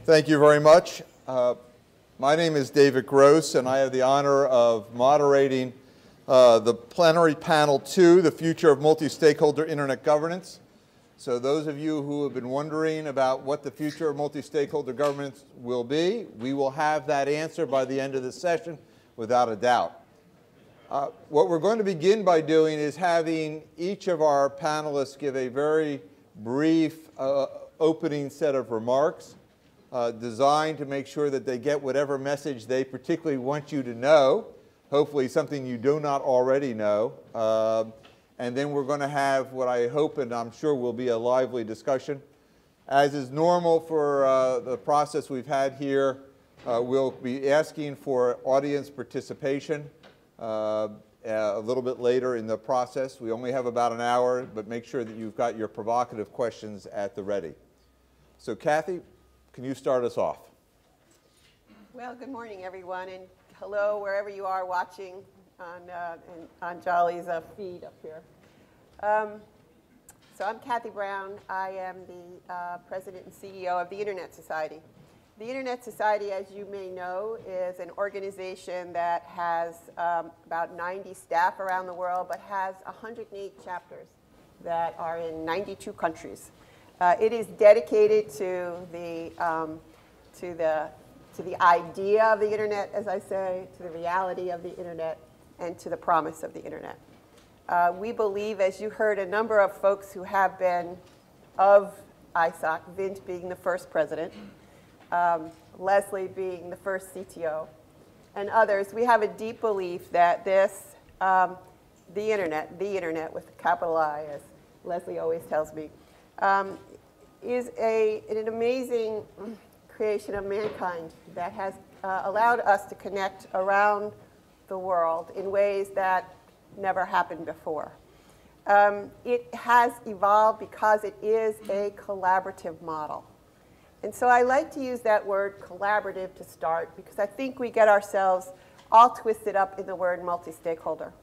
Thank you very much. My name is David Gross, and I have the honor of moderating the plenary panel 2, the future of multi-stakeholder internet governance. So those of you who have been wondering about what the future of multi-stakeholder governance will be, we will have that answer by the end of the session without a doubt. What we're going to begin by doing is having each of our panelists give a very brief opening set of remarks designed to make sure that they get whatever message they particularly want you to know, hopefully something you do not already know. And then we're going to have what I hope and I'm sure will be a lively discussion. As is normal for the process we've had here, we'll be asking for audience participation a little bit later in the process. We only have about an hour, but make sure that you've got your provocative questions at the ready. So Kathy, can you start us off? Well, good morning, everyone, and hello wherever you are watching on Jolly's feed up here. So I'm Kathy Brown. I am the President and CEO of the Internet Society. The Internet Society, as you may know, is an organization that has about 90 staff around the world, but has 108 chapters that are in 92 countries. It is dedicated to the idea of the Internet, as I say, to the reality of the Internet, and to the promise of the Internet. We believe, as you heard a number of folks who have been of ISOC, Vint being the first president, Leslie being the first CTO, and others, we have a deep belief that this, the Internet with a capital I, as Leslie always tells me, is an amazing creation of mankind that has allowed us to connect around the world in ways that never happened before. It has evolved because it is a collaborative model. And so I like to use that word collaborative to start because I think we get ourselves all twisted up in the word multi-stakeholder.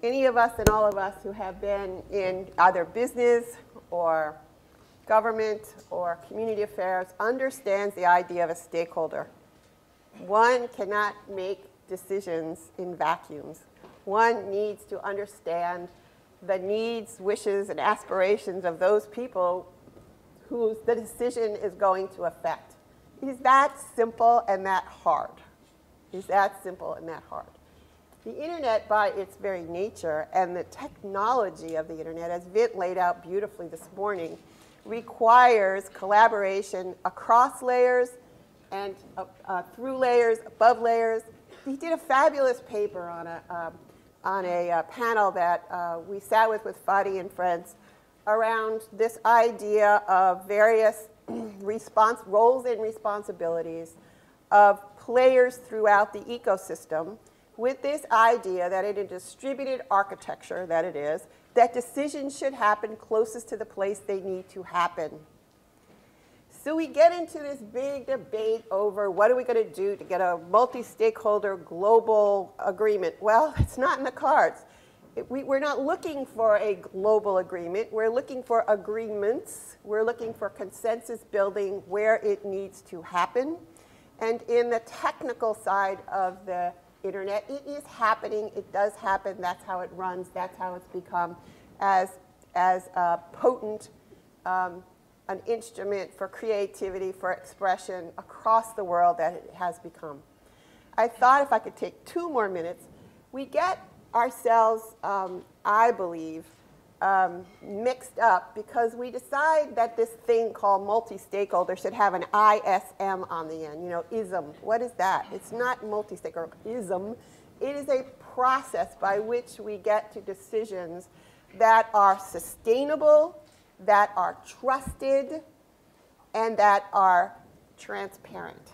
Any of us and all of us who have been in either business or government or community affairs understands the idea of a stakeholder. One cannot make decisions in vacuums. One needs to understand the needs, wishes, and aspirations of those people whose the decision is going to affect. It is that simple and that hard. It is that simple and that hard. The Internet, by its very nature, and the technology of the Internet, as Vint laid out beautifully this morning, requires collaboration across layers and through layers, above layers. He did a fabulous paper on a panel that we sat with Fadi and friends around this idea of various roles and responsibilities of players throughout the ecosystem, with this idea that in a distributed architecture that it is, that decisions should happen closest to the place they need to happen. So we get into this big debate over what are we going to do to get a multi-stakeholder global agreement. Well, it's not in the cards. We're not looking for a global agreement. We're looking for agreements. We're looking for consensus building where it needs to happen. And in the technical side of the Internet, it is happening. It does happen. That's how it runs. That's how it's become as potent an instrument for creativity, for expression across the world that it has become. I thought if I could take 2 more minutes, we get ourselves, I believe, mixed up because we decide that this thing called multi-stakeholder should have an ISM on the end, you know, ISM. What is that? It's not multi-stakeholder, ISM. It is a process by which we get to decisions that are sustainable, that are trusted, and that are transparent.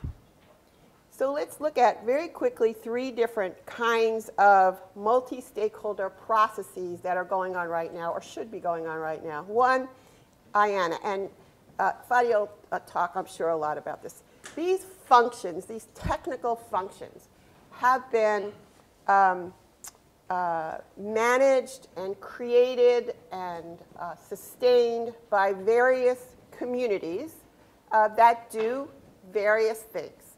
So let's look at very quickly 3 different kinds of multi-stakeholder processes that are going on right now or should be going on right now. One, IANA, and Fadi will talk, I'm sure, a lot about this. These functions, these technical functions, have been managed and created and sustained by various communities that do various things: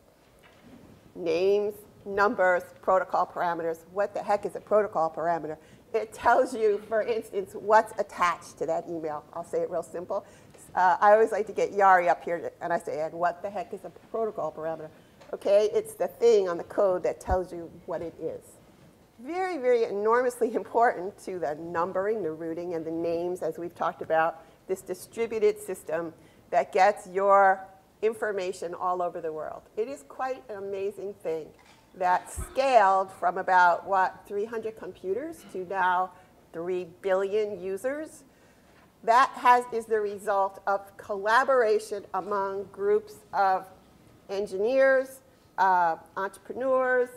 names, numbers, protocol parameters. What the heck is a protocol parameter? It tells you, for instance, what's attached to that email. I'll say it real simple. I always like to get Yari up here, and I say, and what the heck is a protocol parameter? Okay, it's the thing on the code that tells you what it is. Very, very enormously important to the numbering, the routing, and the names, as we've talked about, this distributed system that gets your information all over the world. It is quite an amazing thing that scaled from about, 300 computers to now 3 billion users. That is the result of collaboration among groups of engineers, entrepreneurs,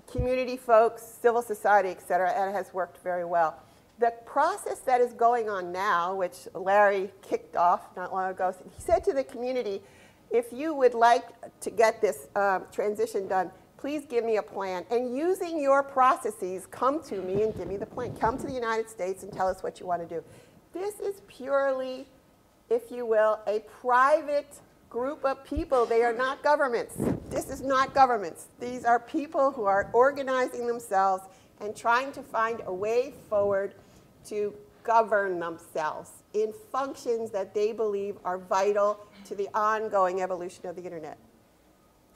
community folks, civil society, et cetera, and it has worked very well. The process that is going on now, which Larry kicked off not long ago, he said to the community, if you would like to get this transition done, please give me a plan. And using your processes, come to me and give me the plan. Come to the United States and tell us what you want to do. This is purely, if you will, a private group of people. They are not governments. This is not governments. These are people who are organizing themselves and trying to find a way forward to govern themselves in functions that they believe are vital to the ongoing evolution of the internet.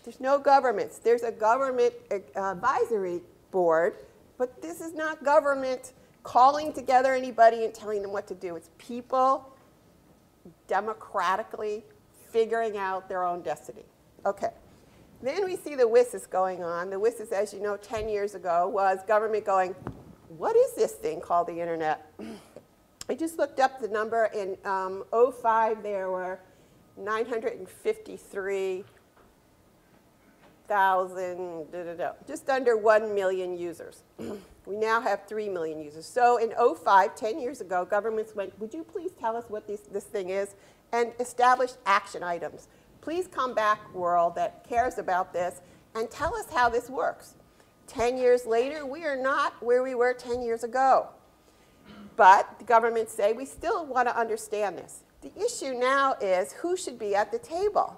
There's no governments. There's a government advisory board, but this is not government calling together anybody and telling them what to do. It's people democratically figuring out their own destiny. Okay. Then we see the WSIS going on. The WSIS, as you know, 10 years ago was government going, what is this thing called the internet? I just looked up the number. In 2005, there were 953,000, just under 1 million users. We now have 3 million users. So in 2005, 10 years ago, governments went, would you please tell us what this thing is, and established action items. Please come back, world that cares about this, and tell us how this works. 10 years later, we are not where we were 10 years ago. But the governments say, we still want to understand this. The issue now is who should be at the table.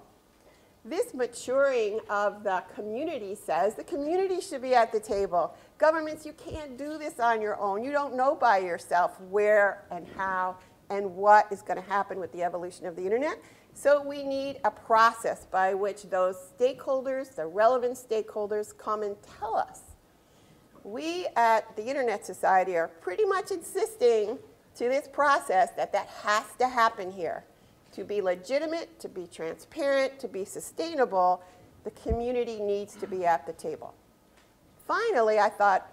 This maturing of the community says the community should be at the table. Governments, you can't do this on your own. You don't know by yourself where and how and what is going to happen with the evolution of the internet. So we need a process by which those stakeholders, the relevant stakeholders, come and tell us. We at the Internet Society are pretty much insisting to this process that has to happen here. To be legitimate, to be transparent, to be sustainable, the community needs to be at the table. Finally, I thought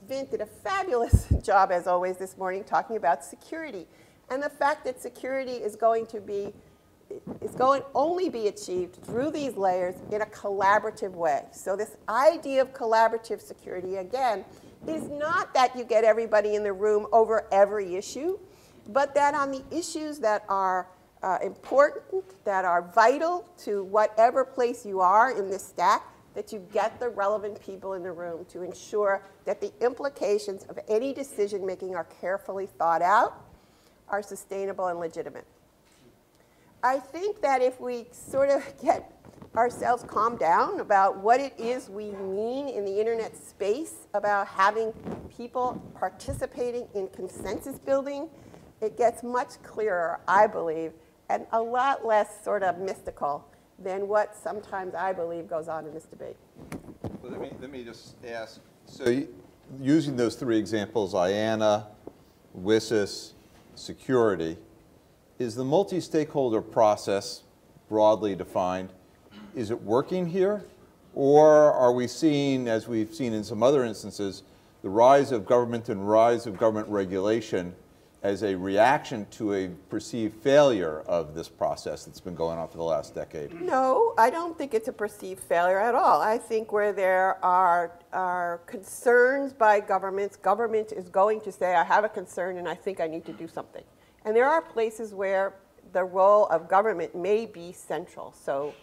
Vint did a fabulous job, as always, this morning talking about security and the fact that security is going to only be achieved through these layers in a collaborative way. So this idea of collaborative security, again, is not that you get everybody in the room over every issue, but that on the issues that are important, that are vital to whatever place you are in this stack, that you get the relevant people in the room to ensure that the implications of any decision making are carefully thought out, are sustainable and legitimate. I think that if we sort of get ourselves calmed down about what it is we mean in the internet space, about having people participating in consensus building, it gets much clearer, I believe, and a lot less sort of mystical than what sometimes I believe goes on in this debate. Well, let me just ask, so using those three examples, IANA, WSIS, security, is the multi-stakeholder process broadly defined, is it working here? Or are we seeing, as we've seen in some other instances, the rise of government and rise of government regulation as a reaction to a perceived failure of this process that's been going on for the last decade? No, I don't think it's a perceived failure at all. I think where there are concerns by governments, government is going to say, I have a concern and I think I need to do something. And there are places where the role of government may be central. So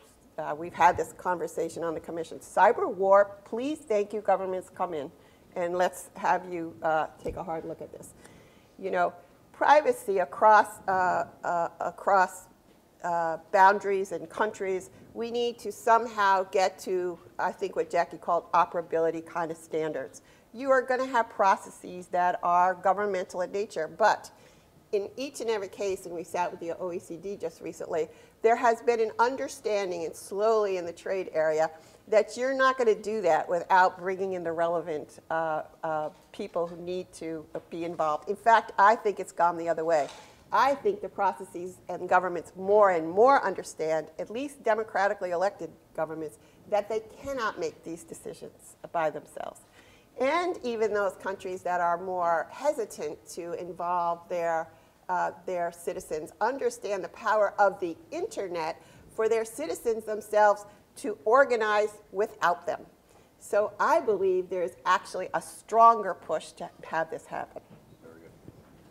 we've had this conversation on the commission. Cyber war, please, thank you, governments, come in and let's have you take a hard look at this. You know, privacy across boundaries and countries. We need to somehow get to, I think what Jackie called operability kind of standards. You are going to have processes that are governmental in nature, but in each and every case, and we sat with the OECD just recently, there has been an understanding, and slowly in the trade area, that you're not going to do that without bringing in the relevant people who need to be involved. In fact, I think it's gone the other way. I think the processes and governments more and more understand, at least democratically elected governments, that they cannot make these decisions by themselves. And even those countries that are more hesitant to involve their citizens understand the power of the internet for their citizens themselves to organize without them. So I believe there's actually a stronger push to have this happen. Very good.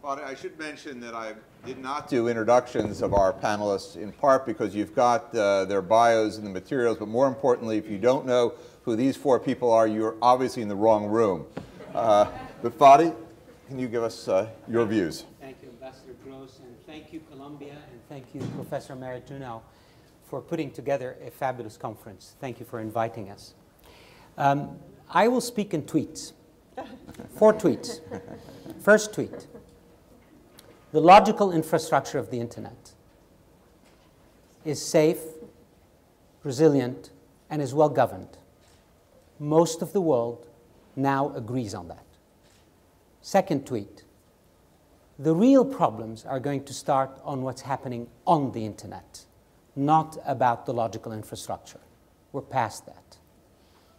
Well, I should mention that I did not do introductions of our panelists, in part because you've got their bios in the materials, but more importantly, if you don't know who these four people are, you're obviously in the wrong room. But Fadi, can you give us your views? Thank you, Ambassador Gross, and thank you, Columbia, and thank you, Professor Marituno, for putting together a fabulous conference. Thank you for inviting us. I will speak in tweets. 4 tweets. First tweet. The logical infrastructure of the internet is safe, resilient, and is well governed. Most of the world now agrees on that. Second tweet. The real problems are going to start on what's happening on the internet, not about the logical infrastructure. We're past that.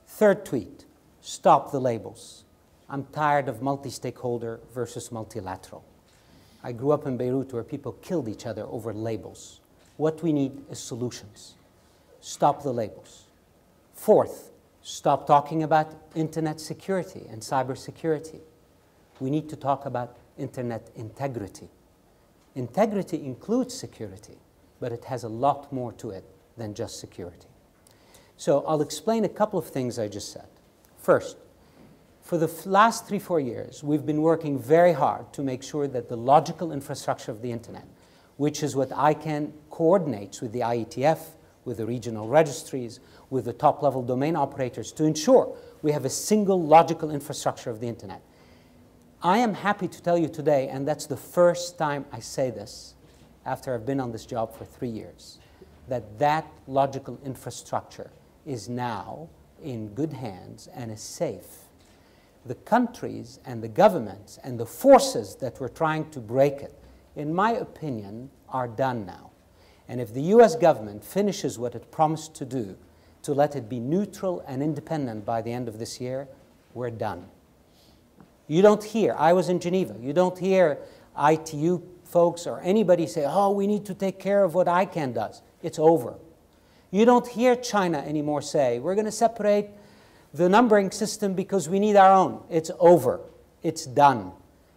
Third tweet, stop the labels. I'm tired of multi-stakeholder versus multilateral. I grew up in Beirut where people killed each other over labels. What we need is solutions. Stop the labels. Fourth, stop talking about internet security and cybersecurity. We need to talk about internet integrity. Integrity includes security, but it has a lot more to it than just security. So I'll explain a couple of things I just said. First, for the last 3-4 years, we've been working very hard to make sure that the logical infrastructure of the internet, which is what ICANN coordinates with the IETF, with the regional registries, with the top-level domain operators, to ensure we have a single logical infrastructure of the internet. I am happy to tell you today, and that's the first time I say this after I've been on this job for 3 years, that that logical infrastructure is now in good hands and is safe. The countries and the governments and the forces that were trying to break it, in my opinion, are done now. And if the US government finishes what it promised to do, to let it be neutral and independent by the end of this year, we're done. You don't hear, I was in Geneva, you don't hear ITU folks or anybody say, oh, we need to take care of what ICANN does. It's over. You don't hear China anymore say, we're going to separate the numbering system because we need our own. It's over. It's done.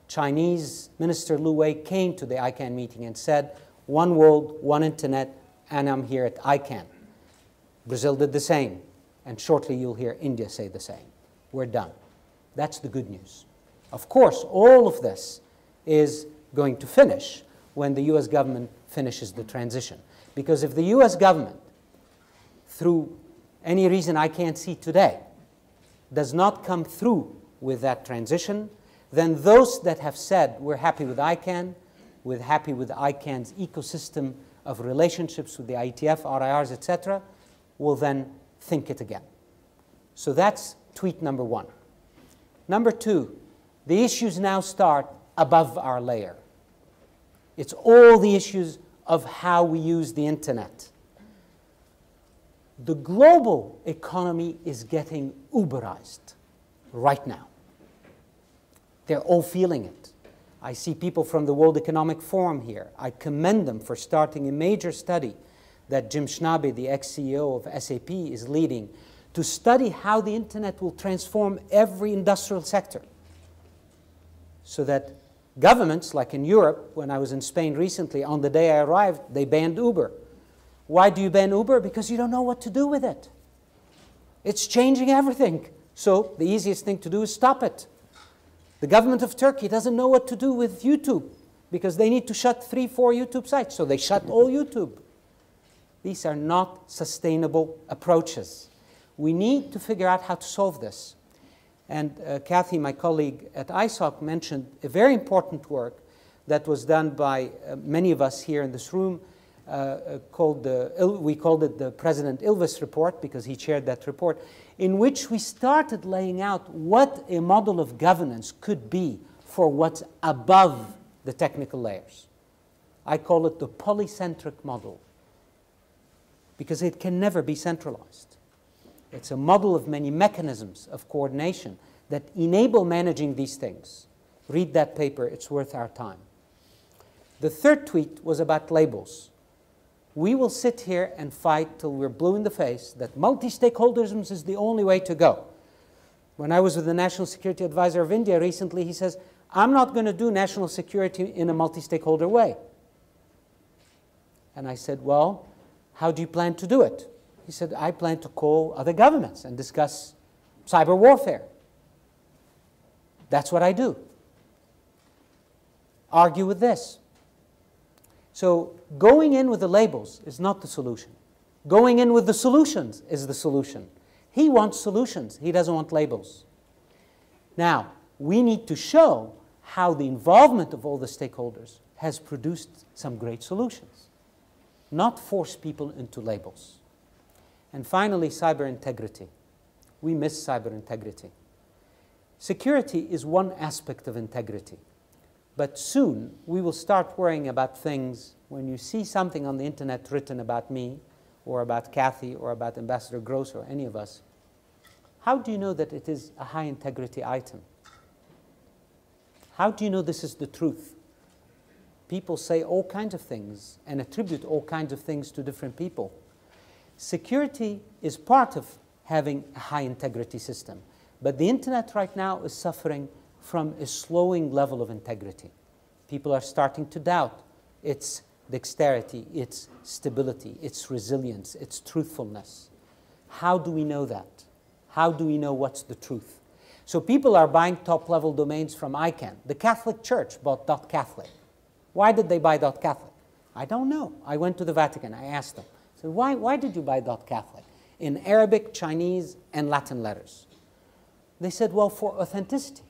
Chinese Minister Liu Wei came to the ICANN meeting and said, one world, one internet, and I'm here at ICANN. Brazil did the same, and shortly you'll hear India say the same. We're done. That's the good news. Of course, all of this is going to finish when the US government finishes the transition. Because if the US government, through any reason I can't see today, does not come through with that transition, then those that have said we're happy with ICANN, we're happy with ICANN's ecosystem of relationships with the IETF, RIRs, etc., will then think it again. So that's tweet number 1. Number 2, the issues now start above our layer. It's all the issues of how we use the internet. The global economy is getting Uberized right now. They're all feeling it. I see people from the World Economic Forum here. I commend them for starting a major study that Jim Schnabe, the ex-CEO of SAP, is leading to study how the internet will transform every industrial sector. So that governments, like in Europe, when I was in Spain recently, on the day I arrived, they banned Uber. Why do you ban Uber? Because you don't know what to do with it. It's changing everything. So the easiest thing to do is stop it. The government of Turkey doesn't know what to do with YouTube because they need to shut 3-4 YouTube sites. So they shut all YouTube. These are not sustainable approaches. We need to figure out how to solve this. And Kathy, my colleague at ISOC, mentioned a very important work that was done by many of us here in this room. We called it the President Ilves report, because he chaired that report, in which we started laying out what a model of governance could be for what's above the technical layers. I call it the polycentric model, because it can never be centralized. It's a model of many mechanisms of coordination that enable managing these things. Read that paper, it's worth our time. The third tweet was about labels. We will sit here and fight till we're blue in the face that multi-stakeholderism is the only way to go. When I was with the National Security Advisor of India recently, he says, I'm not going to do national security in a multi-stakeholder way. And I said, well, how do you plan to do it? He said, I plan to call other governments and discuss cyber warfare. That's what I do. Argue with this. So going in with the labels is not the solution. Going in with the solutions is the solution. He wants solutions. He doesn't want labels. Now, we need to show how the involvement of all the stakeholders has produced some great solutions, not force people into labels. And finally, cyber integrity. We miss cyber integrity. Security is one aspect of integrity. But soon, we will start worrying about things. When you see something on the internet written about me, or about Kathy, or about Ambassador Gross, or any of us, how do you know that it is a high integrity item? How do you know this is the truth? People say all kinds of things and attribute all kinds of things to different people. Security is part of having a high integrity system. But the internet right now is suffering from a slowing level of integrity. People are starting to doubt its dexterity, its stability, its resilience, its truthfulness. How do we know that? How do we know what's the truth? So people are buying top-level domains from ICANN. The Catholic Church bought .catholic. Why did they buy .catholic? I don't know. I went to the Vatican. I asked them. I said, why did you buy .catholic? In Arabic, Chinese, and Latin letters. They said, well, for authenticity.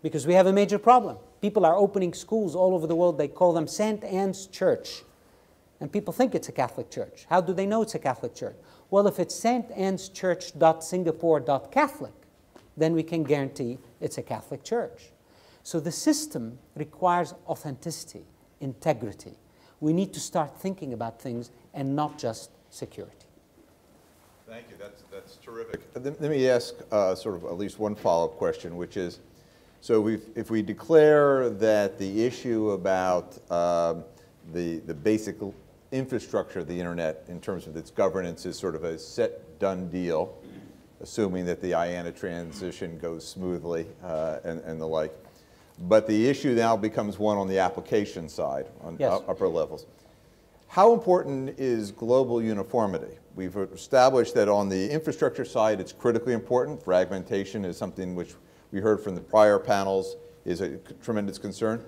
Because we have a major problem. People are opening schools all over the world. They call them St. Anne's Church. And people think it's a Catholic church. How do they know it's a Catholic church? Well, if it's St. Anne's Church.Singapore.Catholic, then we can guarantee it's a Catholic church. So the system requires authenticity, integrity. We need to start thinking about things and not just security. Thank you. That's terrific. Let me ask sort of at least one follow-up question, which is, so if we declare that the issue about the basic infrastructure of the internet in terms of its governance is sort of a set, done deal, assuming that the IANA transition goes smoothly and the like. But the issue now becomes one on the application side, on upper levels. How important is global uniformity? We've established that on the infrastructure side, it's critically important. Fragmentation is something which we heard from the prior panels is a tremendous concern.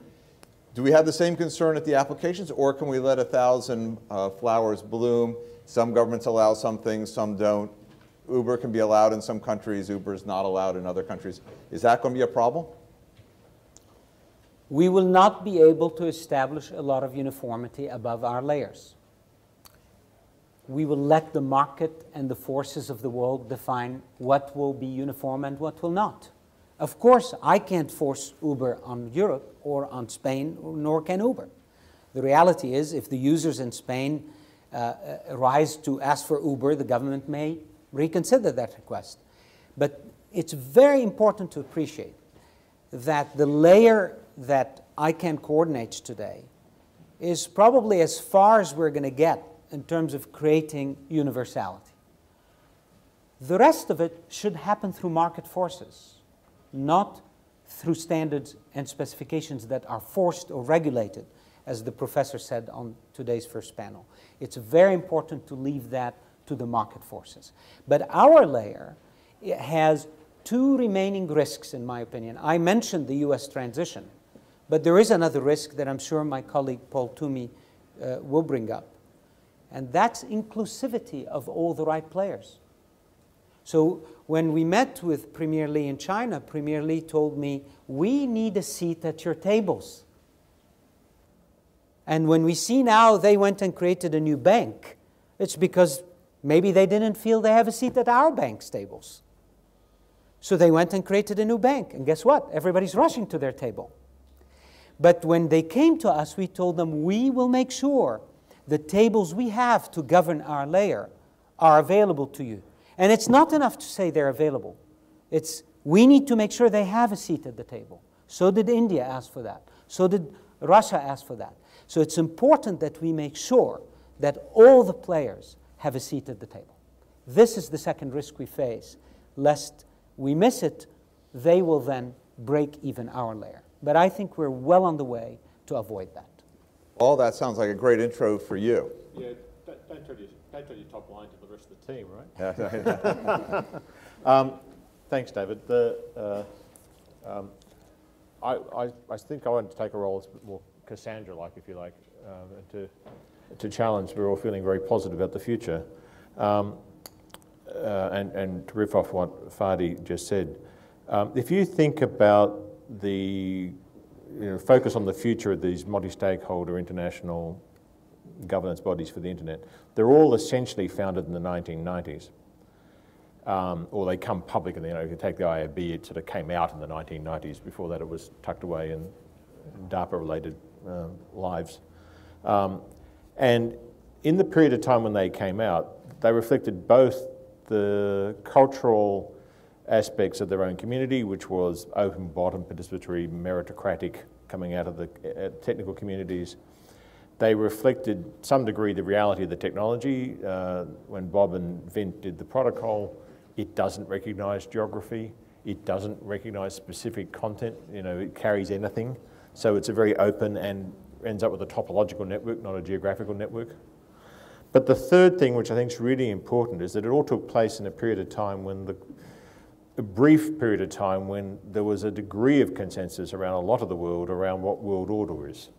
Do we have the same concern at the applications, or can we let 1,000 flowers bloom? Some governments allow some things, some don't. Uber can be allowed in some countries, Uber is not allowed in other countries. Is that going to be a problem? We will not be able to establish a lot of uniformity above our layers. We will let the market and the forces of the world define what will be uniform and what will not. Of course, I can't force Uber on Europe or on Spain, nor can Uber. The reality is, if the users in Spain rise to ask for Uber, the government may reconsider that request. But it's very important to appreciate that the layer that ICANN coordinates today is probably as far as we're going to get in terms of creating universality. The rest of it should happen through market forces, not through standards and specifications that are forced or regulated, as the professor said on today's first panel. It's very important to leave that to the market forces. But our layer has two remaining risks, in my opinion. I mentioned the US transition, but there is another risk that I'm sure my colleague Paul Twomey will bring up. And that's inclusivity of all the right players. So when we met with Premier Li in China, Premier Li told me, we need a seat at your tables. And when we see now they went and created a new bank, it's because maybe they didn't feel they have a seat at our bank's tables. So they went and created a new bank. And guess what? Everybody's rushing to their table. But when they came to us, we told them, we will make sure the tables we have to govern our layer are available to you. And it's not enough to say they're available. It's, we need to make sure they have a seat at the table. So did India ask for that. So did Russia ask for that. So it's important that we make sure that all the players have a seat at the table. This is the second risk we face. Lest we miss it, they will then break even our layer. But I think we're well on the way to avoid that. All that sounds like a great intro for you. Yeah, don't tell your top line to the rest of the team, right? Thanks, David. I think I want to take a role that's a bit more Cassandra-like, if you like, to challenge. We're all feeling very positive about the future. And to riff off what Fadi just said, if you think about the focus on the future of these multi-stakeholder international governance bodies for the internet, they're all essentially founded in the 1990s. Or they come public, and if you take the IAB, it sort of came out in the 1990s. Before that, it was tucked away in DARPA-related lives. And in the period of time when they came out, they reflected both the cultural aspects of their own community, which was open, bottom, participatory, meritocratic, coming out of the technical communities. They reflected, to some degree, the reality of the technology. When Bob and Vint did the protocol, it doesn't recognize geography. It doesn't recognize specific content. It carries anything. So it's a very open and ends up with a topological network, not a geographical network. But the third thing, which I think is really important, is that it all took place in a period of time when a brief period of time when there was a degree of consensus around a lot of the world around what world order is.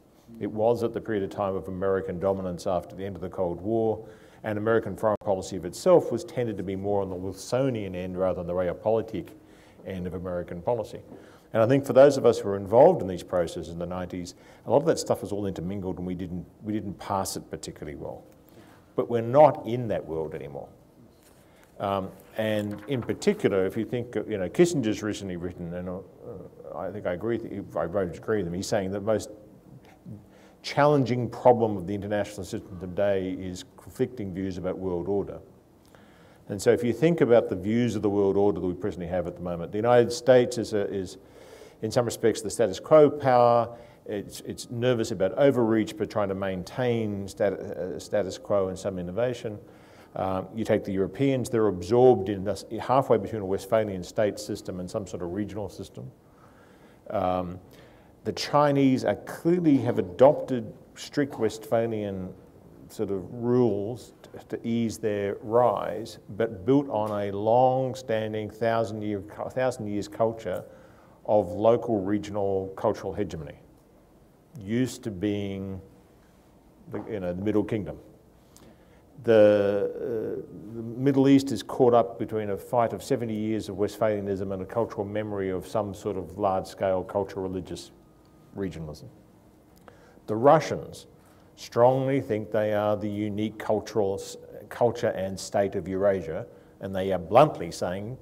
It was at the period of time of American dominance after the end of the Cold War, and American foreign policy of itself was tended to be more on the Wilsonian end rather than the realpolitik end of American policy. And I think for those of us who were involved in these processes in the 90s, a lot of that stuff was all intermingled and we didn't pass it particularly well. But we're not in that world anymore. And in particular, if you think, Kissinger's recently written, and I think I agree with him, he's saying the most challenging problem of the international system today is conflicting views about world order. And so if you think about the views of the world order that we presently have at the moment, the United States is in some respects, the status quo power. It's nervous about overreach, but trying to maintain status quo and some innovation. You take the Europeans, they're absorbed in this, halfway between a Westphalian state system and some sort of regional system. The Chinese clearly have adopted strict Westphalian sort of rules to ease their rise, but built on a long-standing, thousand years culture of local regional cultural hegemony, used to being the Middle Kingdom. The Middle East is caught up between a fight of 70 years of Westphalianism and a cultural memory of some sort of large-scale cultural religious regionalism. The Russians strongly think they are the unique culture and state of Eurasia, and they are bluntly saying,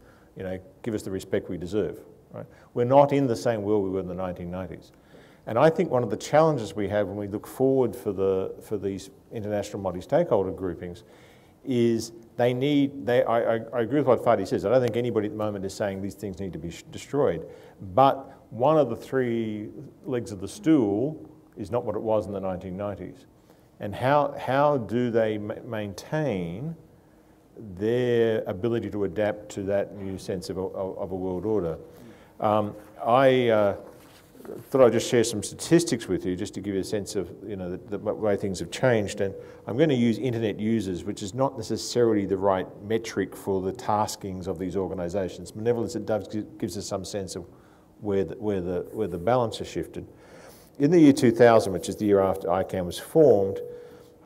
give us the respect we deserve. Right? We're not in the same world we were in the 1990s. And I think one of the challenges we have when we look forward for these international multi-stakeholder groupings is I agree with what Fadi says. I don't think anybody at the moment is saying these things need to be destroyed. But one of the three legs of the stool is not what it was in the 1990s. And how do they maintain their ability to adapt to that new sense of a world order? I thought I'd just share some statistics with you just to give you a sense of the way things have changed. And I'm going to use internet users, which is not necessarily the right metric for the taskings of these organisations. But nevertheless, it gives us some sense of where the balance has shifted. In the year 2000, which is the year after ICANN was formed,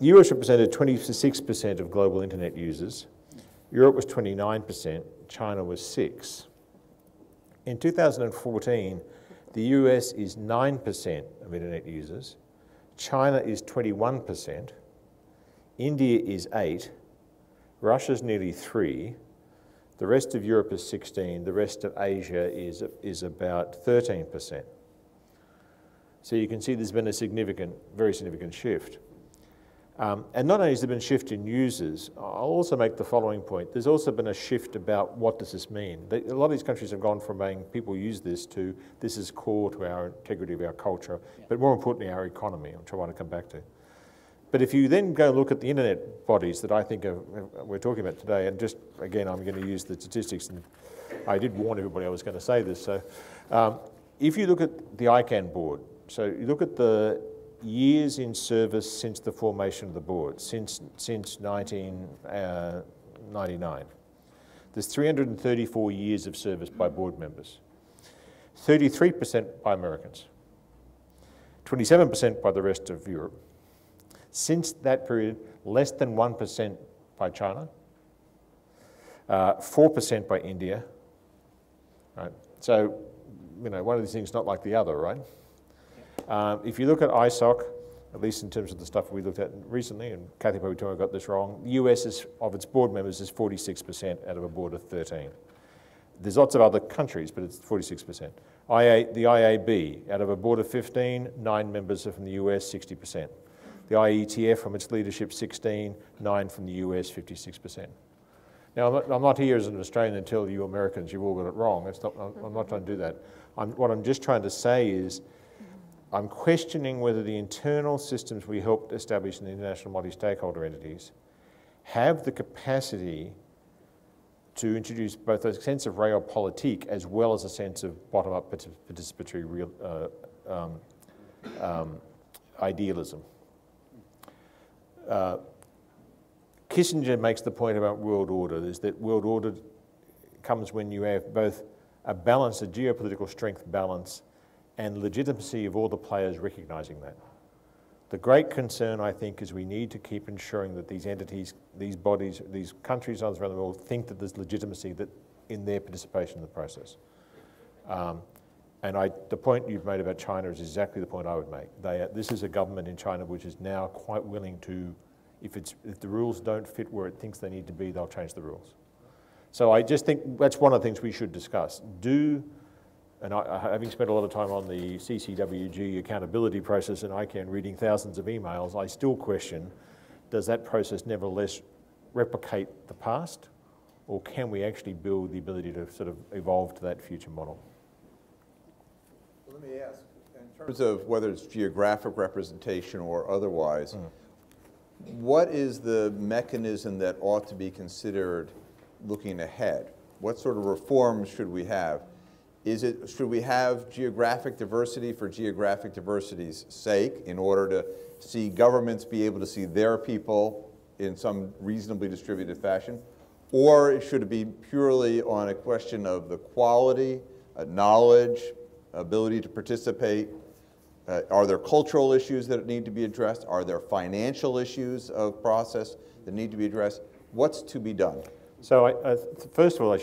US represented 26% of global internet users, Europe was 29%, China was 6%. In 2014, the US is 9% of internet users, China is 21%, India is 8%, Russia's nearly 3%, the rest of Europe is 16%, the rest of Asia is about 13%. So you can see there's been a significant, very significant shift. And not only has there been a shift in users, I'll also make the following point. There's also been a shift about what does this mean. A lot of these countries have gone from being people use this to this is core to our integrity of our culture, but more importantly our economy, which I want to come back to. But if you then go look at the internet bodies that I think we're talking about today, and just again I'm going to use the statistics, and I did warn everybody I was going to say this. So if you look at the ICANN board, so you look at the years in service since the formation of the board, since 1999. There's 334 years of service by board members, 33% by Americans, 27% by the rest of Europe. Since that period, less than 1% by China, 4% by India. Right? So, you know, one of these things is not like the other, right? If you look at ISOC, at least in terms of the stuff we looked at recently, and Kathy probably told me I got this wrong, the US of its board members is 46% out of a board of 13. There's lots of other countries, but it's 46%. The IAB, out of a board of 15, 9 members are from the US, 60%. The IETF, from its leadership, 16, 9 from the US, 56%. Now, I'm not here as an Australian to tell you Americans you've all got it wrong. I'm not trying to do that. What I'm just trying to say is, I'm questioning whether the internal systems we helped establish in the international multi-stakeholder entities have the capacity to introduce both a sense of realpolitik as well as a sense of bottom-up participatory idealism. Kissinger makes the point about world order, is that world order comes when you have both a balance, a geopolitical strength balance, and legitimacy of all the players recognizing that. The great concern, I think, is we need to keep ensuring that these entities, these bodies, these countries around the world think that there's legitimacy in their participation in the process. And the point you've made about China is exactly the point I would make. This is a government in China which is now quite willing to, if the rules don't fit where it thinks they need to be, they'll change the rules. So I just think that's one of the things we should discuss. And having spent a lot of time on the CCWG accountability process and ICANN reading thousands of emails, I still question, does that process nevertheless replicate the past? Or can we actually build the ability to sort of evolve to that future model? Well, let me ask, in terms of whether it's geographic representation or otherwise, what is the mechanism that ought to be considered looking ahead? What sort of reforms should we have? Should we have geographic diversity for geographic diversity's sake in order to see governments be able to see their people in some reasonably distributed fashion? Or should it be purely on a question of the quality, knowledge, ability to participate? Are there cultural issues that need to be addressed? Are there financial issues of process that need to be addressed? What's to be done? So first of all,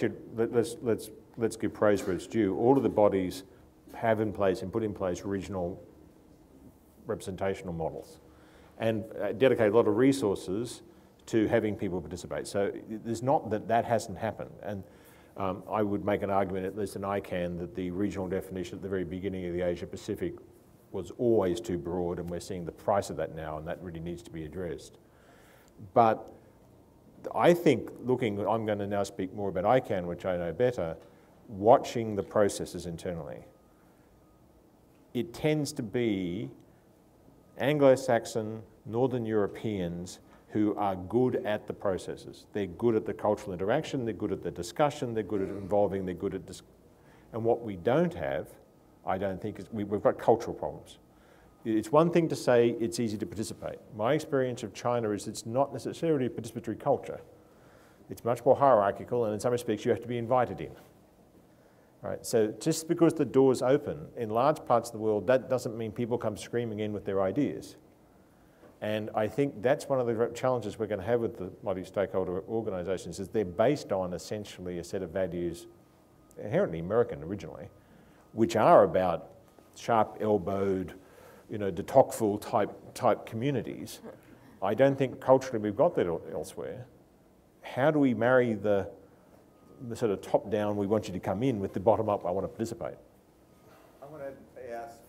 let's give praise where it's due. All of the bodies have in place and put in place regional representational models and dedicate a lot of resources to having people participate. So there's not that hasn't happened. And I would make an argument, at least in ICANN, that the regional definition at the very beginning of the Asia Pacific was always too broad, and we're seeing the price of that now, and that really needs to be addressed. But I think I'm going to now speak more about ICANN, which I know better, watching the processes internally. It tends to be Anglo-Saxon, Northern Europeans who are good at the processes. They're good at the cultural interaction, they're good at the discussion, they're good at involving, they're good at and what we don't have, I don't think, is we've got cultural problems. It's one thing to say it's easy to participate. My experience of China is it's not necessarily a participatory culture. It's much more hierarchical, and in some respects you have to be invited in. Right? So just because the door's open, in large parts of the world, that doesn't mean people come screaming in with their ideas. And I think that's one of the challenges we're going to have with the multi-stakeholder organisations, is they're based on essentially a set of values, inherently American originally, which are about sharp-elbowed, you know, de Tocqueville type communities. I don't think culturally we've got that elsewhere. How do we marry the sort of top-down, we want you to come in, with the bottom-up, I want to participate? I'm going to ask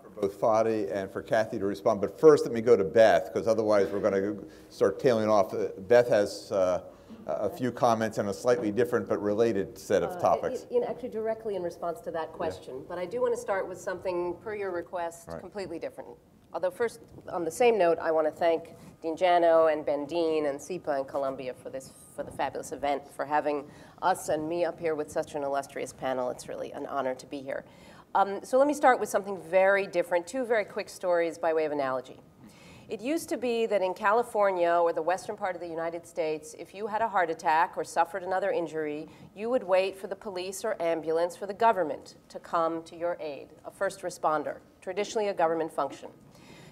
for both Fadi and for Kathy to respond, but first let me go to Beth, because otherwise we're going to start tailing off. Beth has a few comments on a slightly different but related set of topics. Actually directly in response to that question, but I do want to start with something, per your request, completely different. Although first, on the same note, I want to thank Dean Jano and Ben Dean and SIPA and Columbia for the fabulous event, for having us and me up here with such an illustrious panel. It's really an honor to be here. So let me start with something very different, two very quick stories by way of analogy. It used to be that in California or the western part of the United States, if you had a heart attack or suffered another injury, you would wait for the police or ambulance, for the government to come to your aid, a first responder, traditionally a government function.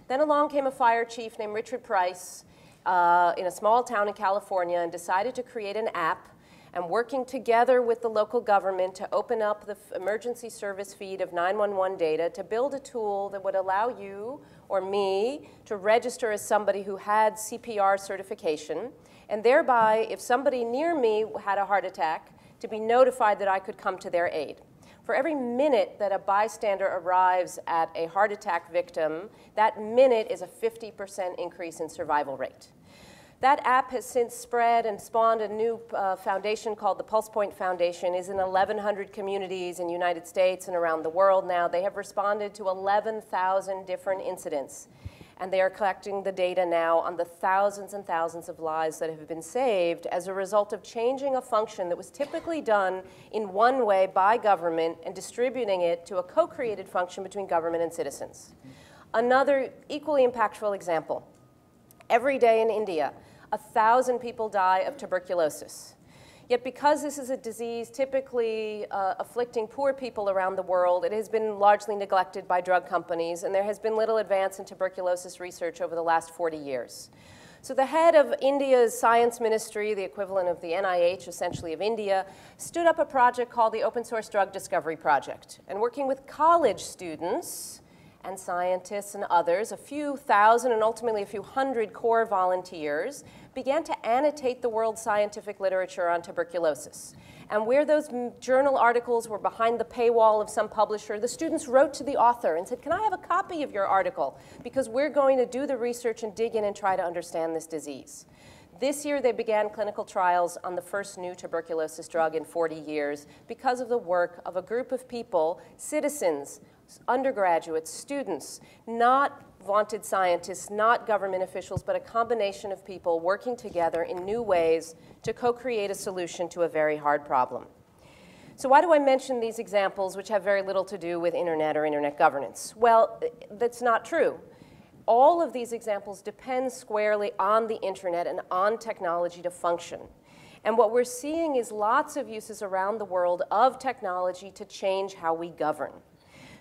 Then along came a fire chief named Richard Price in a small town in California and decided to create an app, and working together with the local government to open up the emergency service feed of 911 data to build a tool that would allow you or me to register as somebody who had CPR certification, and thereby, if somebody near me had a heart attack, to be notified that I could come to their aid. For every minute that a bystander arrives at a heart attack victim, that minute is a 50% increase in survival rate. That app has since spread and spawned a new foundation called the Pulse Point Foundation. Is in 1,100 communities in the United States and around the world now. They have responded to 11,000 different incidents. And they are collecting the data now on the thousands and thousands of lives that have been saved as a result of changing a function that was typically done in one way by government and distributing it to a co-created function between government and citizens. Another equally impactful example. Every day in India, 1,000 people die of tuberculosis. Yet because this is a disease typically afflicting poor people around the world, it has been largely neglected by drug companies, and there has been little advance in tuberculosis research over the last 40 years. So the head of India's science ministry, the equivalent of the NIH essentially of India, stood up a project called the Open Source Drug Discovery Project. And working with college students and scientists and others, a few thousand and ultimately a few hundred core volunteers, began to annotate the world's scientific literature on tuberculosis. And where those journal articles were behind the paywall of some publisher, the students wrote to the author and said, "Can I have a copy of your article? Because we're going to do the research and dig in and try to understand this disease." This year, they began clinical trials on the first new tuberculosis drug in 40 years because of the work of a group of people, citizens, undergraduates, students, not vaunted scientists, not government officials, but a combination of people working together in new ways to co-create a solution to a very hard problem. So why do I mention these examples, which have very little to do with internet or internet governance? Well, that's not true. All of these examples depend squarely on the internet and on technology to function. And what we're seeing is lots of uses around the world of technology to change how we govern.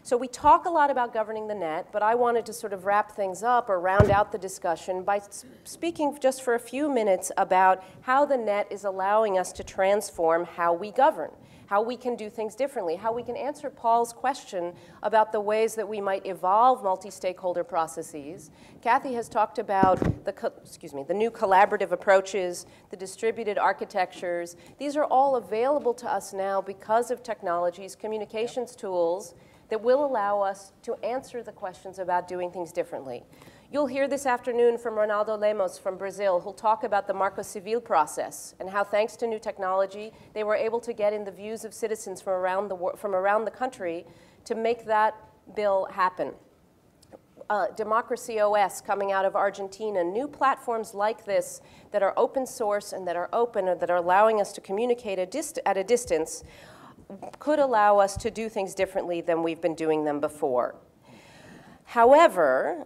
So we talk a lot about governing the net, but I wanted to sort of wrap things up or round out the discussion by speaking just for a few minutes about how the net is allowing us to transform how we govern, how we can do things differently, how we can answer Paul's question about the ways that we might evolve multi-stakeholder processes. Kathy has talked about the new collaborative approaches, the distributed architectures. These are all available to us now because of technologies, communications tools, that will allow us to answer the questions about doing things differently. You'll hear this afternoon from Ronaldo Lemos from Brazil, who'll talk about the Marco Civil process and how, thanks to new technology, they were able to get in the views of citizens from around the country to make that bill happen. Democracy OS coming out of Argentina, new platforms like this that are open source and that are open and that are allowing us to communicate at a distance could allow us to do things differently than we've been doing them before. However,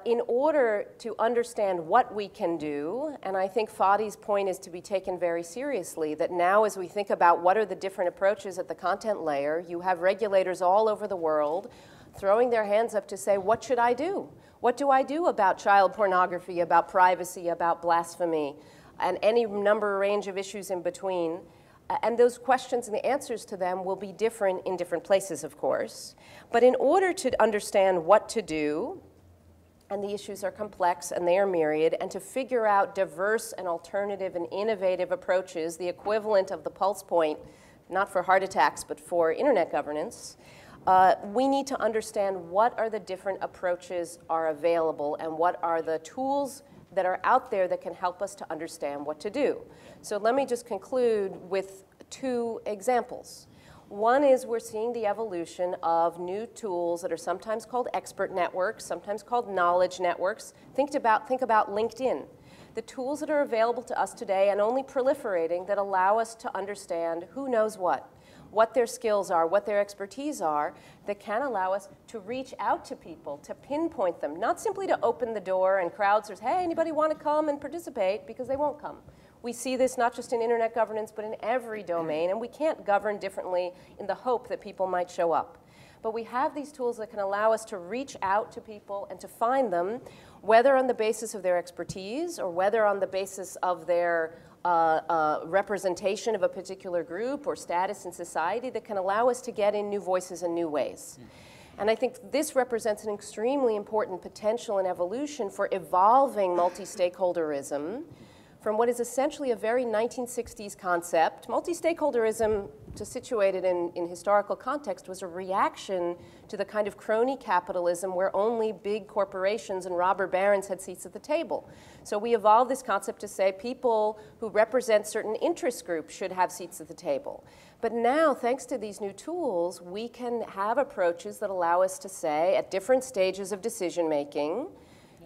in order to understand what we can do, and I think Fadi's point is to be taken very seriously, that now as we think about what are the different approaches at the content layer, you have regulators all over the world throwing their hands up to say, what should I do? What do I do about child pornography, about privacy, about blasphemy, and any range of issues in between? And those questions and the answers to them will be different in different places, of course. But in order to understand what to do, and the issues are complex and they are myriad, and to figure out diverse and alternative and innovative approaches, the equivalent of the pulse point, not for heart attacks, but for internet governance, we need to understand what are the different approaches are available and what are the tools that are out there that can help us to understand what to do. So let me just conclude with 2 examples. One is we're seeing the evolution of new tools that are sometimes called expert networks, sometimes called knowledge networks. Think about LinkedIn. The tools that are available to us today and only proliferating that allow us to understand who knows what their skills are, what their expertise are, that can allow us to reach out to people, to pinpoint them, not simply to open the door and crowdsource, hey, anybody want to come and participate, because they won't come. We see this not just in internet governance, but in every domain, and we can't govern differently in the hope that people might show up. But we have these tools that can allow us to reach out to people and to find them, whether on the basis of their expertise or whether on the basis of their representation of a particular group or status in society, that can allow us to get in new voices and new ways. And I think this represents an extremely important potential and evolution for evolving multi-stakeholderism from what is essentially a very 1960s concept. Multi-stakeholderism, to situate it in historical context, was a reaction to the kind of crony capitalism where only big corporations and robber barons had seats at the table. So we evolved this concept to say people who represent certain interest groups should have seats at the table. But now, thanks to these new tools, we can have approaches that allow us to say, at different stages of decision making,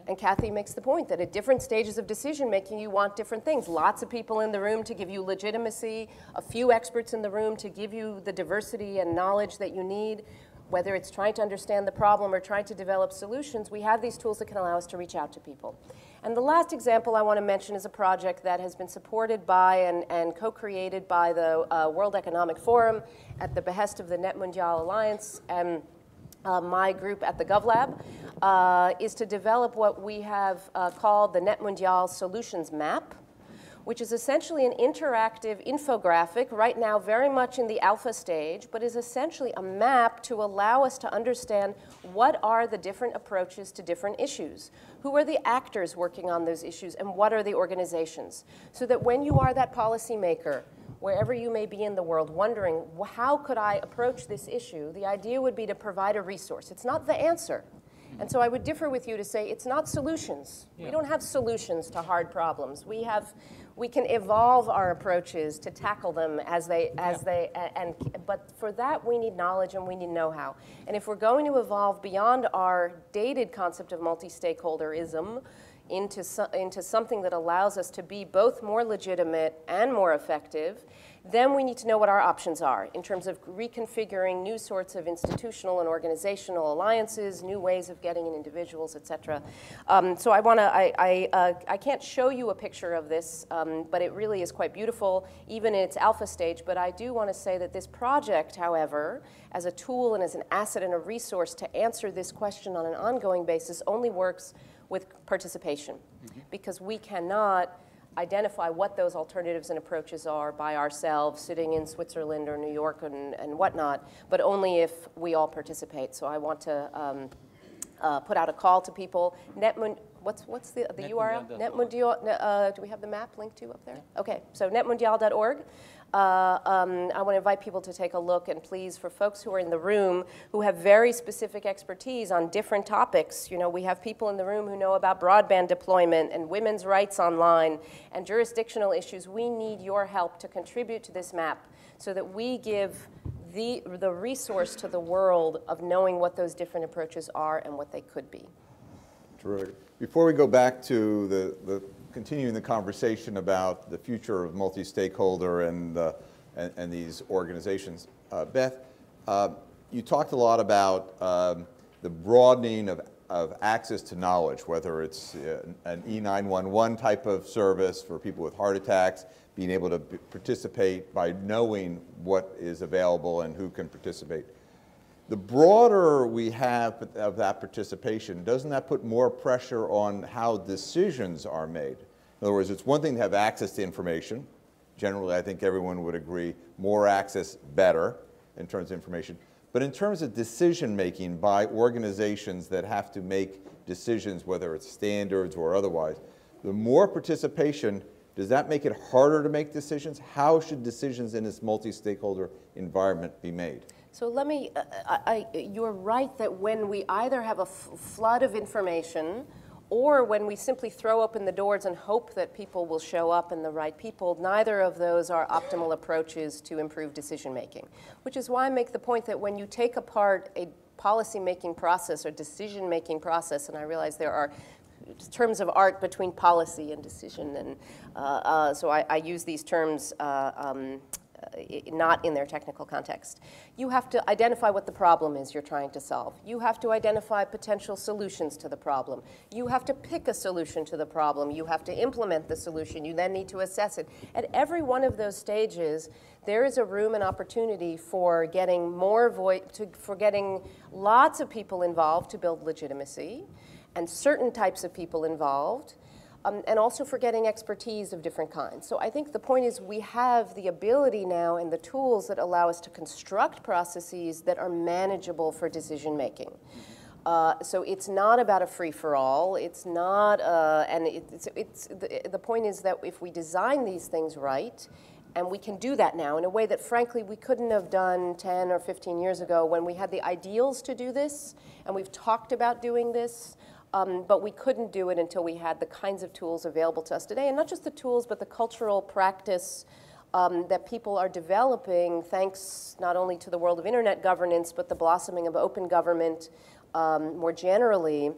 and Kathy makes the point that at different stages of decision making, you want different things. Lots of people in the room to give you legitimacy, a few experts in the room to give you the diversity and knowledge that you need. Whether it's trying to understand the problem or trying to develop solutions, we have these tools that can allow us to reach out to people. And the last example I want to mention is a project that has been supported by and co-created by the World Economic Forum at the behest of the Net Mondial Alliance and my group at the GovLab, is to develop what we have called the Net Mondial Solutions Map, which is essentially an interactive infographic, right now very much in the alpha stage, but is essentially a map to allow us to understand what are the different approaches to different issues, who are the actors working on those issues, and what are the organizations, so that when you are that policymaker, wherever you may be in the world, wondering, how could I approach this issue, the idea would be to provide a resource. It's not the answer. And so I would differ with you to say it's not solutions. Yeah. We don't have solutions to hard problems. We can evolve our approaches to tackle them but for that we need knowledge and we need know-how. And if we're going to evolve beyond our dated concept of multi-stakeholderism into something that allows us to be both more legitimate and more effective, then we need to know what our options are in terms of reconfiguring new sorts of institutional and organizational alliances, new ways of getting in individuals, et cetera. So I can't show you a picture of this, but it really is quite beautiful, even in its alpha stage. But I do want to say that this project, however, as a tool and as an asset and a resource to answer this question on an ongoing basis, only works with participation, because we cannot identify what those alternatives and approaches are by ourselves sitting in Switzerland or New York and whatnot, but only if we all participate. So I want to put out a call to people. What's the URL? NetMondial. Do we have the map linked to up there? Yeah. Okay, so netmondial.org. I want to invite people to take a look, and please, for folks who are in the room who have very specific expertise on different topics, you know, we have people in the room who know about broadband deployment and women's rights online and jurisdictional issues. We need your help to contribute to this map so that we give the resource to the world of knowing what those different approaches are and what they could be. Terrific. Before we go back to continuing the conversation about the future of multi-stakeholder and these organizations, Beth, you talked a lot about the broadening of access to knowledge, whether it's an E911 type of service for people with heart attacks, being able to participate by knowing what is available and who can participate. The broader we have of that participation, doesn't that put more pressure on how decisions are made? In other words, it's one thing to have access to information. Generally, I think everyone would agree, more access, better in terms of information. But in terms of decision-making by organizations that have to make decisions, whether it's standards or otherwise, the more participation, does that make it harder to make decisions? How should decisions in this multi-stakeholder environment be made? So let me, you're right that when we either have a flood of information or when we simply throw open the doors and hope that people will show up and the right people, neither of those are optimal approaches to improve decision making. Which is why I make the point that when you take apart a policy-making process or decision-making process, and I realize there are terms of art between policy and decision, and so I use these terms not in their technical context. You have to identify what the problem is you're trying to solve. You have to identify potential solutions to the problem. You have to pick a solution to the problem. You have to implement the solution. You then need to assess it. At every one of those stages, there is a room and opportunity for getting more for getting lots of people involved to build legitimacy, and certain types of people involved, and also for getting expertise of different kinds. So I think the point is we have the ability now and the tools that allow us to construct processes that are manageable for decision making. So it's not about a free-for-all. It's not, and the point is that if we design these things right, and we can do that now in a way that, frankly, we couldn't have done 10 or 15 years ago when we had the ideals to do this, and we've talked about doing this, but we couldn't do it until we had the kinds of tools available to us today. And not just the tools, but the cultural practice that people are developing, thanks not only to the world of internet governance, but the blossoming of open government more generally.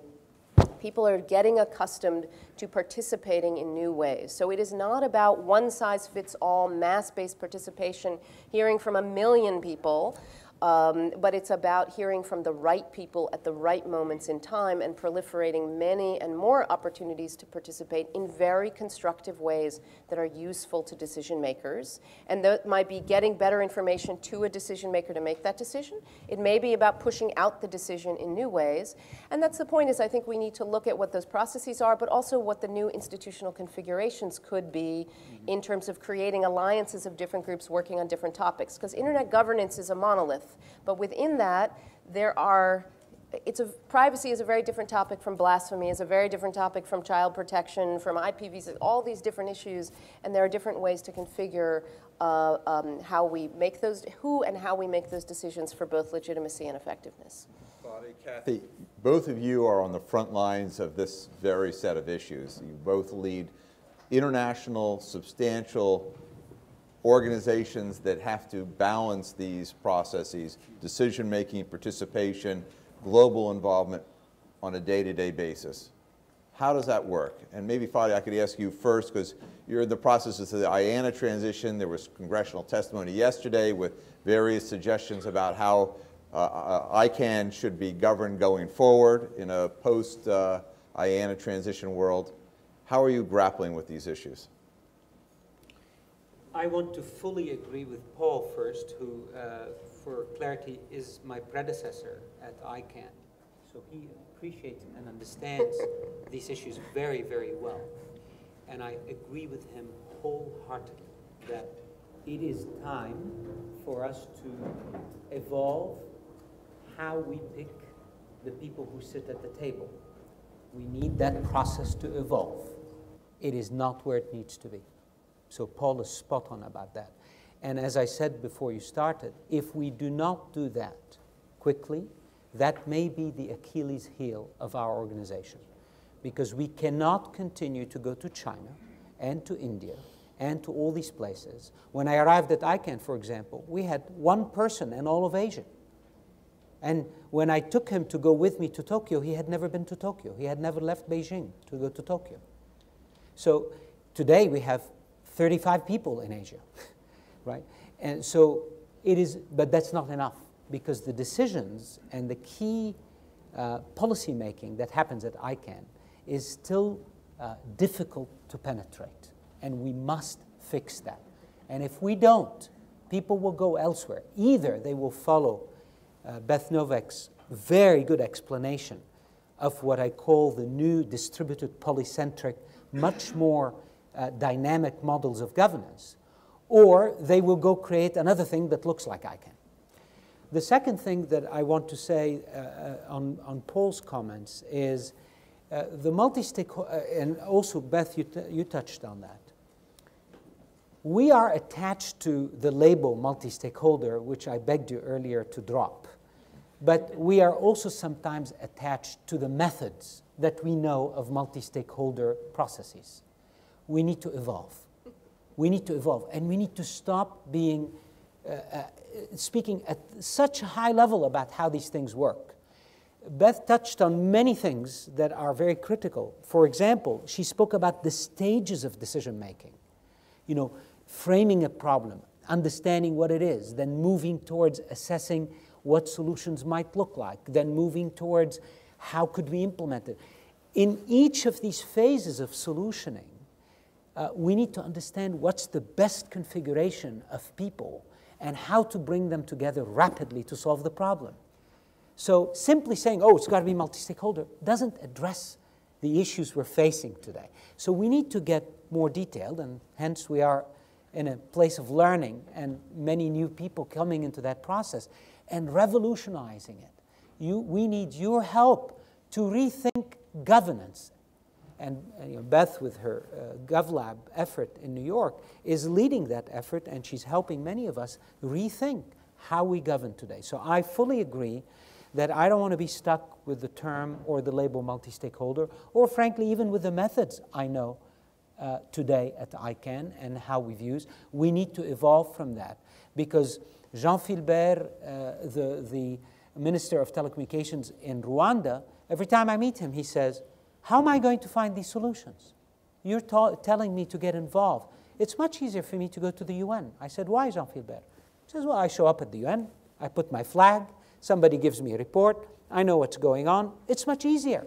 People are getting accustomed to participating in new ways. So it is not about one-size-fits-all mass-based participation, hearing from 1 million people, but it's about hearing from the right people at the right moments in time and proliferating many and more opportunities to participate in very constructive ways that are useful to decision makers. And that might be getting better information to a decision maker to make that decision. It may be about pushing out the decision in new ways. And that's the point, is I think we need to look at what those processes are, but also what the new institutional configurations could be in terms of creating alliances of different groups working on different topics. Because internet governance is a monolith. But within that, there are, privacy is a very different topic from blasphemy, is a very different topic from child protection, from IPVs, all these different issues, and there are different ways to configure how we make those, who and how we make those decisions for both legitimacy and effectiveness. Fadi, Kathy, both of you are on the front lines of this very set of issues. You both lead international, substantial organizations that have to balance these processes, decision-making, participation, global involvement on a day-to-day basis. How does that work? And maybe, Fadi, I could ask you first, because you're in the process of the IANA transition. There was congressional testimony yesterday with various suggestions about how ICANN should be governed going forward in a post-IANA transition world. How are you grappling with these issues? I want to fully agree with Paul first, who, for clarity, is my predecessor at ICANN. So he appreciates and understands these issues very, very well. And I agree with him wholeheartedly that it is time for us to evolve how we pick the people who sit at the table. We need that process to evolve. It is not where it needs to be. So Paul is spot on about that. And as I said before you started, if we do not do that quickly, that may be the Achilles heel of our organization. Because we cannot continue to go to China and to India and to all these places. When I arrived at ICANN, for example, we had one person in all of Asia. And when I took him to go with me to Tokyo, he had never been to Tokyo. He had never left Beijing to go to Tokyo. So today we have 35 people in Asia, right? And so it is, but that's not enough, because the decisions and the key policy making that happens at ICANN is still difficult to penetrate, and we must fix that. And if we don't, people will go elsewhere. Either they will follow Beth Noveck's very good explanation of what I call the new distributed polycentric, much more dynamic models of governance, or they will go create another thing that looks like ICANN. The second thing that I want to say on Paul's comments is the multi-stakeholder, and also Beth, you touched on that. We are attached to the label multi-stakeholder, which I begged you earlier to drop. But we are also sometimes attached to the methods that we know of multi-stakeholder processes. We need to evolve. We need to evolve, and we need to stop being speaking at such a high level about how these things work. Beth touched on many things that are very critical. For example, she spoke about the stages of decision making. You know, framing a problem, understanding what it is, then moving towards assessing what solutions might look like, then moving towards how could we implement it. In each of these phases of solutioning, we need to understand what's the best configuration of people and how to bring them together rapidly to solve the problem. So simply saying, oh, it's got to be multi-stakeholder, doesn't address the issues we're facing today. So we need to get more detailed, and hence we are in a place of learning and many new people coming into that process and revolutionizing it. We need your help to rethink governance. And you know, Beth, with her GovLab effort in New York, is leading that effort, and she's helping many of us rethink how we govern today. So I fully agree that I don't want to be stuck with the term or the label multi-stakeholder, or frankly, even with the methods I know today at ICANN and how we've used. We need to evolve from that, because Jean Philbert, the Minister of Telecommunications in Rwanda, every time I meet him, he says, how am I going to find these solutions? You're telling me to get involved. It's much easier for me to go to the UN. I said, why, Jean Philbert? He says, well, I show up at the UN, I put my flag, somebody gives me a report, I know what's going on. It's much easier.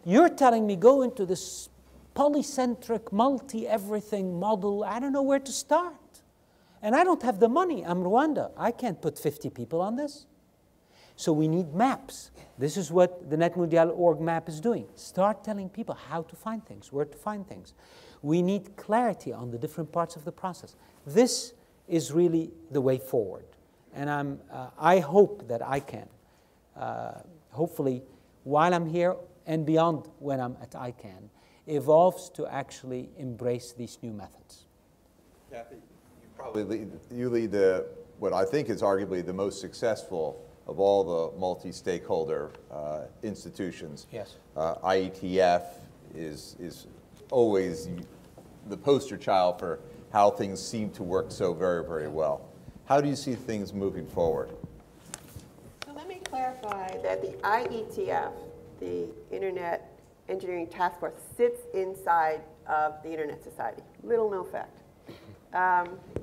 You're telling me go into this polycentric, multi-everything model. I don't know where to start. And I don't have the money. I'm Rwanda. I can't put 50 people on this. So we need maps. This is what the NetMundial.org map is doing. Start telling people how to find things, where to find things. We need clarity on the different parts of the process. This is really the way forward. And I hope that I can, hopefully, while I'm here and beyond when I'm at ICANN, evolves to actually embrace these new methods. Kathy, you lead what I think is arguably the most successful of all the multi-stakeholder institutions. Yes. IETF is always the poster child for how things seem to work so very, very well. How do you see things moving forward? So let me clarify that the IETF, the Internet Engineering Task Force, sits inside of the Internet Society. Little known fact.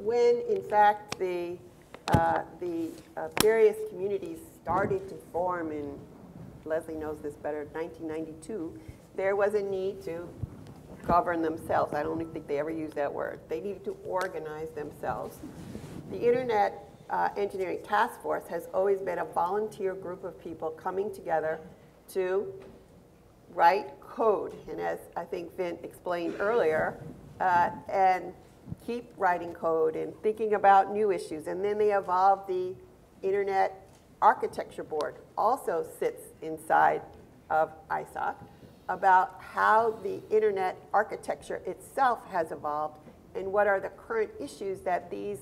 When, in fact, the various communities started to form in, Leslie knows this better, 1992, there was a need to govern themselves. I don't think they ever used that word. They needed to organize themselves. The Internet Engineering Task Force has always been a volunteer group of people coming together to write code, and as I think Vint explained earlier, and keep writing code and thinking about new issues. And then they evolved the Internet Architecture Board, also sits inside of ISOC, about how the Internet architecture itself has evolved and what are the current issues that these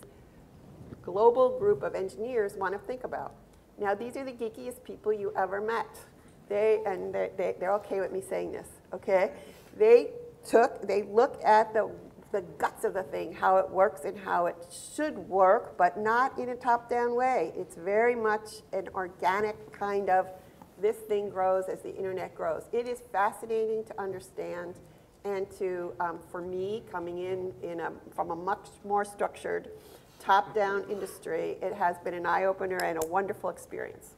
global group of engineers want to think about. Now, these are the geekiest people you ever met. They're okay with me saying this, okay? They look at the guts of the thing, how it works and how it should work, but not in a top-down way. It's very much an organic kind of, this thing grows as the internet grows. It is fascinating to understand, and to, for me, coming in from a much more structured, top-down industry, it has been an eye-opener and a wonderful experience.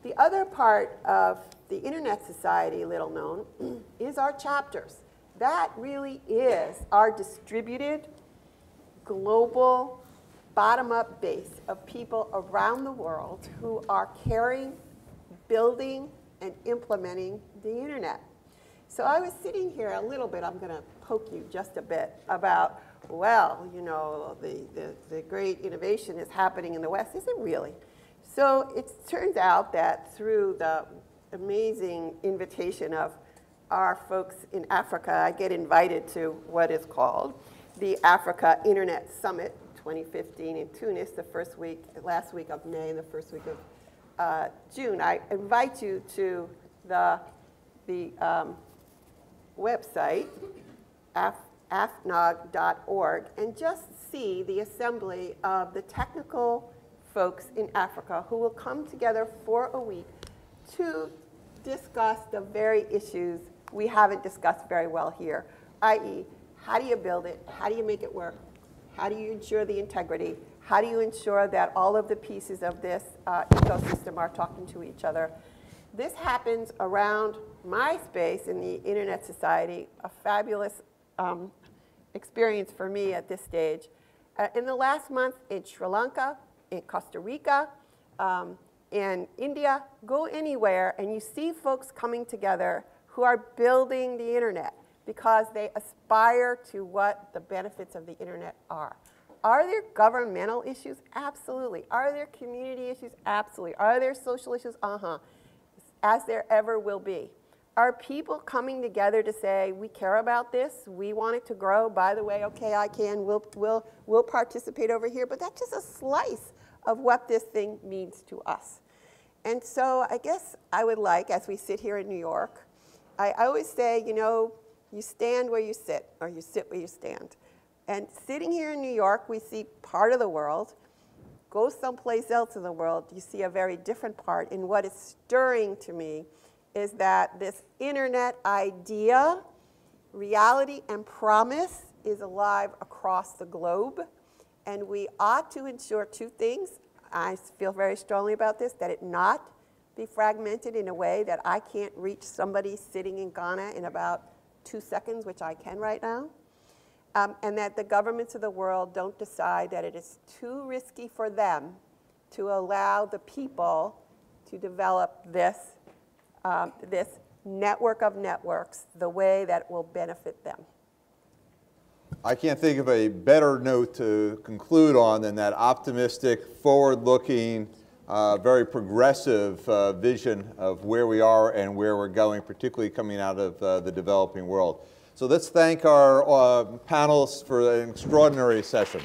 The other part of the Internet Society, little known, is our chapters. That really is our distributed, global bottom-up base of people around the world who are caring, building, and implementing the internet. So I was sitting here a little bit, I'm going to poke you just a bit about, well, you know, the great innovation is happening in the West. Is it really? So it turns out that through the amazing invitation of our folks in Africa, I get invited to what is called the Africa Internet Summit 2015 in Tunis, last week of May, and the first week of June. I invite you to the website, afnog.org, and just see the assembly of the technical folks in Africa who will come together for a week to discuss the very issues we haven't discussed very well here, i.e., how do you build it? How do you make it work? How do you ensure the integrity? How do you ensure that all of the pieces of this ecosystem are talking to each other? This happens around my space in the Internet Society, a fabulous experience for me at this stage. In the last month in Sri Lanka, in Costa Rica, in India, go anywhere and you see folks coming together who are building the internet because they aspire to what the benefits of the internet are. Are there governmental issues? Absolutely. Are there community issues? Absolutely. Are there social issues? As there ever will be. Are people coming together to say, we care about this, we want it to grow, by the way, okay, ICANN, we'll participate over here, but that's just a slice of what this thing means to us. And so I guess I would like, as we sit here in New York, I always say, you know, you stand where you sit, or you sit where you stand. And sitting here in New York, we see part of the world. Go someplace else in the world, you see a very different part. And what is stirring to me is that this internet idea, reality, and promise is alive across the globe. And we ought to ensure two things. I feel very strongly about this, that it not be fragmented in a way that I can't reach somebody sitting in Ghana in about 2 seconds, which I can right now. And that the governments of the world don't decide that it is too risky for them to allow the people to develop this, this network of networks the way that will benefit them. I can't think of a better note to conclude on than that optimistic, forward-looking, very progressive vision of where we are and where we're going, particularly coming out of the developing world. So let's thank our panelists for an extraordinary session.